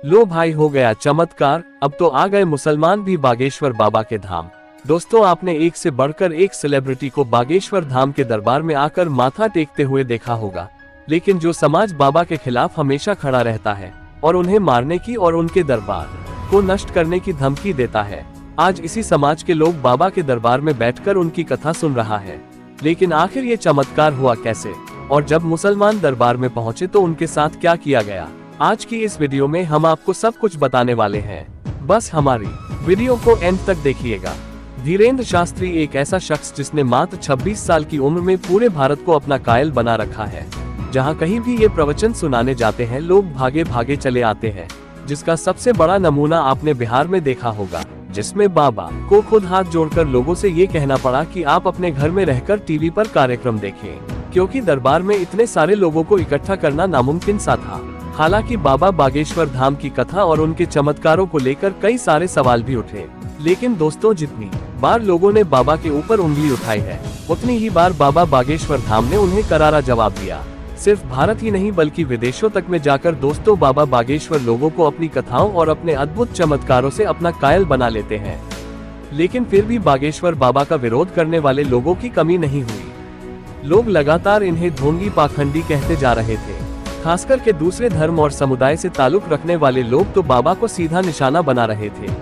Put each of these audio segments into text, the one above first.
लो भाई, हो गया चमत्कार, अब तो आ गए मुसलमान भी बागेश्वर बाबा के धाम। दोस्तों, आपने एक से बढ़कर एक सेलिब्रिटी को बागेश्वर धाम के दरबार में आकर माथा टेकते हुए देखा होगा, लेकिन जो समाज बाबा के खिलाफ हमेशा खड़ा रहता है और उन्हें मारने की और उनके दरबार को नष्ट करने की धमकी देता है, आज इसी समाज के लोग बाबा के दरबार में बैठकर उनकी कथा सुन रहा है। लेकिन आखिर ये चमत्कार हुआ कैसे, और जब मुसलमान दरबार में पहुंचे तो उनके साथ क्या किया गया? आज की इस वीडियो में हम आपको सब कुछ बताने वाले हैं, बस हमारी वीडियो को एंड तक देखिएगा। धीरेन्द्र शास्त्री एक ऐसा शख्स जिसने मात्र 26 साल की उम्र में पूरे भारत को अपना कायल बना रखा है। जहां कहीं भी ये प्रवचन सुनाने जाते हैं, लोग भागे भागे चले आते हैं, जिसका सबसे बड़ा नमूना आपने बिहार में देखा होगा, जिसमें बाबा को खुद हाथ जोड़कर लोगों से ये कहना पड़ा कि आप अपने घर में रहकर टीवी पर कार्यक्रम देखें, क्योंकि दरबार में इतने सारे लोगों को इकट्ठा करना नामुमकिन सा था। हालांकि बाबा बागेश्वर धाम की कथा और उनके चमत्कारों को लेकर कई सारे सवाल भी उठे, लेकिन दोस्तों, जितनी बार लोगों ने बाबा के ऊपर उंगली उठाई है, उतनी ही बार बाबा बागेश्वर धाम ने उन्हें करारा जवाब दिया। सिर्फ भारत ही नहीं बल्कि विदेशों तक में जाकर दोस्तों बाबा बागेश्वर लोगों को अपनी कथाओं और अपने अद्भुत चमत्कारों से अपना कायल बना लेते हैं। लेकिन फिर भी बागेश्वर बाबा का विरोध करने वाले लोगों की कमी नहीं हुई। लोग लगातार इन्हें ढोंगी पाखंडी कहते जा रहे थे। खासकर के दूसरे धर्म और समुदाय से ताल्लुक रखने वाले लोग तो बाबा को सीधा निशाना बना रहे थे।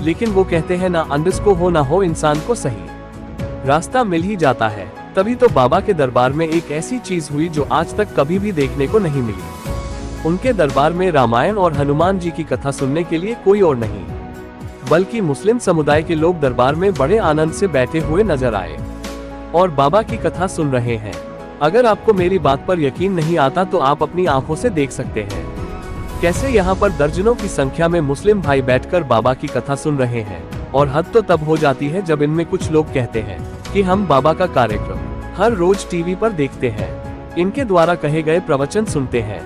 लेकिन वो कहते हैं, ना अंधस को हो ना हो, इंसान को सही रास्ता मिल ही जाता है। तभी तो बाबा के दरबार में एक ऐसी चीज हुई जो आज तक कभी भी देखने को नहीं मिली। उनके दरबार में रामायण और हनुमान जी की कथा सुनने के लिए कोई और नहीं, बल्कि मुस्लिम समुदाय के लोग दरबार में बड़े आनंद से बैठे हुए नजर आए और बाबा की कथा सुन रहे हैं। अगर आपको मेरी बात पर यकीन नहीं आता तो आप अपनी आंखों से देख सकते हैं कैसे यहाँ पर दर्जनों की संख्या में मुस्लिम भाई बैठकर बाबा की कथा सुन रहे हैं। और हद तो तब हो जाती है जब इनमें कुछ लोग कहते हैं कि हम बाबा का कार्यक्रम हर रोज टीवी पर देखते हैं, इनके द्वारा कहे गए प्रवचन सुनते हैं,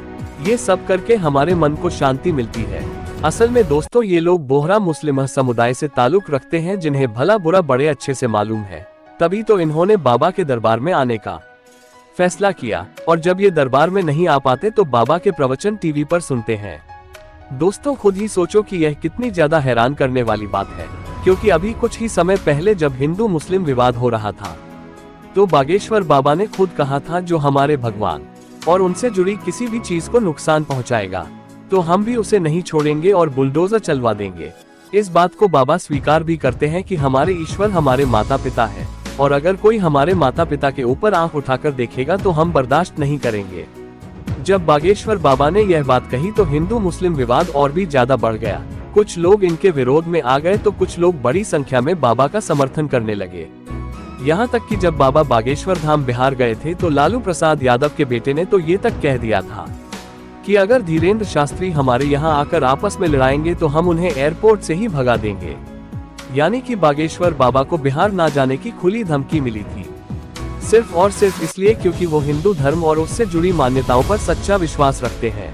ये सब करके हमारे मन को शांति मिलती है। असल में दोस्तों, ये लोग बोहरा मुस्लिम समुदाय से ताल्लुक रखते हैं, जिन्हें भला बुरा बड़े अच्छे से मालूम है। तभी तो इन्होंने बाबा के दरबार में आने का फैसला किया, और जब ये दरबार में नहीं आ पाते तो बाबा के प्रवचन टीवी पर सुनते हैं। दोस्तों, खुद ही सोचो कि यह कितनी ज्यादा हैरान करने वाली बात है, क्योंकि अभी कुछ ही समय पहले जब हिंदू मुस्लिम विवाद हो रहा था, तो बागेश्वर बाबा ने खुद कहा था, जो हमारे भगवान और उनसे जुड़ी किसी भी चीज को नुकसान पहुंचाएगा तो हम भी उसे नहीं छोड़ेंगे और बुलडोजर चलवा देंगे। इस बात को बाबा स्वीकार भी करते हैं कि हमारे ईश्वर हमारे माता पिता है, और अगर कोई हमारे माता पिता के ऊपर आंख उठाकर देखेगा तो हम बर्दाश्त नहीं करेंगे। जब बागेश्वर बाबा ने यह बात कही तो हिंदू मुस्लिम विवाद और भी ज्यादा बढ़ गया। कुछ लोग इनके विरोध में आ गए तो कुछ लोग बड़ी संख्या में बाबा का समर्थन करने लगे। यहाँ तक कि जब बाबा बागेश्वर धाम बिहार गए थे तो लालू प्रसाद यादव के बेटे ने तो ये तक कह दिया था कि अगर धीरेन्द्र शास्त्री हमारे यहाँ आकर आपस में लड़ाएंगे तो हम उन्हें एयरपोर्ट से ही भगा देंगे। यानी कि बागेश्वर बाबा को बिहार ना जाने की खुली धमकी मिली थी, सिर्फ और सिर्फ इसलिए क्योंकि वो हिंदू धर्म और उससे जुड़ी मान्यताओं पर सच्चा विश्वास रखते हैं।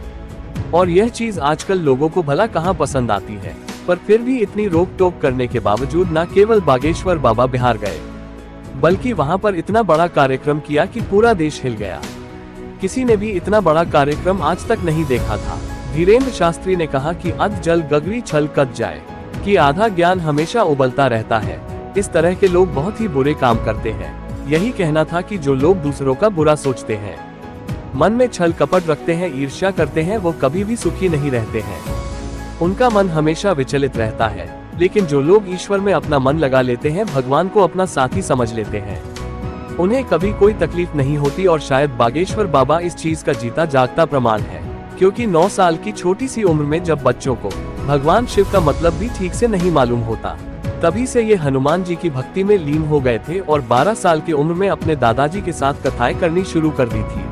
और यह चीज आजकल लोगों को भला कहाँ पसंद आती है, पर फिर भी इतनी रोक टोक करने के बावजूद न केवल बागेश्वर बाबा बिहार गए, बल्कि वहां पर इतना बड़ा कार्यक्रम किया कि पूरा देश हिल गया। किसी ने भी इतना बड़ा कार्यक्रम आज तक नहीं देखा था। धीरेन्द्र शास्त्री ने कहा कि अध जल गगरी छल कत जाए, कि आधा ज्ञान हमेशा उबलता रहता है। इस तरह के लोग बहुत ही बुरे काम करते हैं। यही कहना था कि जो लोग दूसरों का बुरा सोचते हैं, मन में छल कपट रखते हैं, ईर्ष्या करते हैं, वो कभी भी सुखी नहीं रहते हैं। उनका मन हमेशा विचलित रहता है। लेकिन जो लोग ईश्वर में अपना मन लगा लेते हैं, भगवान को अपना साथी समझ लेते हैं, उन्हें कभी कोई तकलीफ नहीं होती। और शायद बागेश्वर बाबा इस चीज का जीता जागता प्रमाण है, क्योंकि 9 साल की छोटी सी उम्र में जब बच्चों को भगवान शिव का मतलब भी ठीक से नहीं मालूम होता, तभी से ये हनुमान जी की भक्ति में लीन हो गए थे और 12 साल की उम्र में अपने दादाजी के साथ कथाएं करनी शुरू कर दी थी।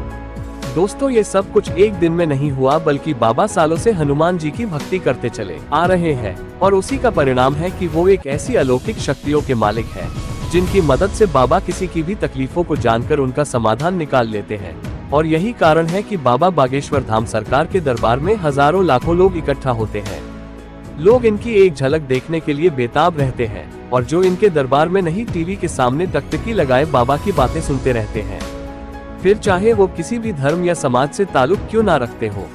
दोस्तों, ये सब कुछ एक दिन में नहीं हुआ, बल्कि बाबा सालों से हनुमान जी की भक्ति करते चले आ रहे हैं, और उसी का परिणाम है कि वो एक ऐसी अलौकिक शक्तियों के मालिक हैं, जिनकी मदद से बाबा किसी की भी तकलीफों को जानकर उनका समाधान निकाल लेते हैं। और यही कारण है कि बाबा बागेश्वर धाम सरकार के दरबार में हजारों लाखों लोग इकट्ठा होते हैं। लोग इनकी एक झलक देखने के लिए बेताब रहते हैं, और जो इनके दरबार में नहीं, टीवी के सामने टकटकी लगाए बाबा की बातें सुनते रहते हैं, फिर चाहे वो किसी भी धर्म या समाज से ताल्लुक क्यों ना रखते हो।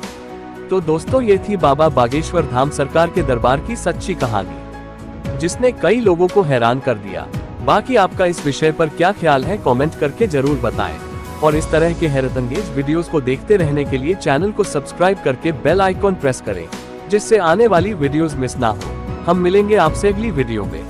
तो दोस्तों ये थी बाबा बागेश्वर धाम सरकार के दरबार की सच्ची कहानी, जिसने कई लोगों को हैरान कर दिया। बाकी आपका इस विषय पर क्या ख्याल है, कमेंट करके जरूर बताएं। और इस तरह के हैरतअंगेज वीडियोस को देखते रहने के लिए चैनल को सब्सक्राइब करके बेल आइकॉन प्रेस करें, जिससे आने वाली वीडियोस मिस ना हो। हम मिलेंगे आपसे अगली वीडियो में।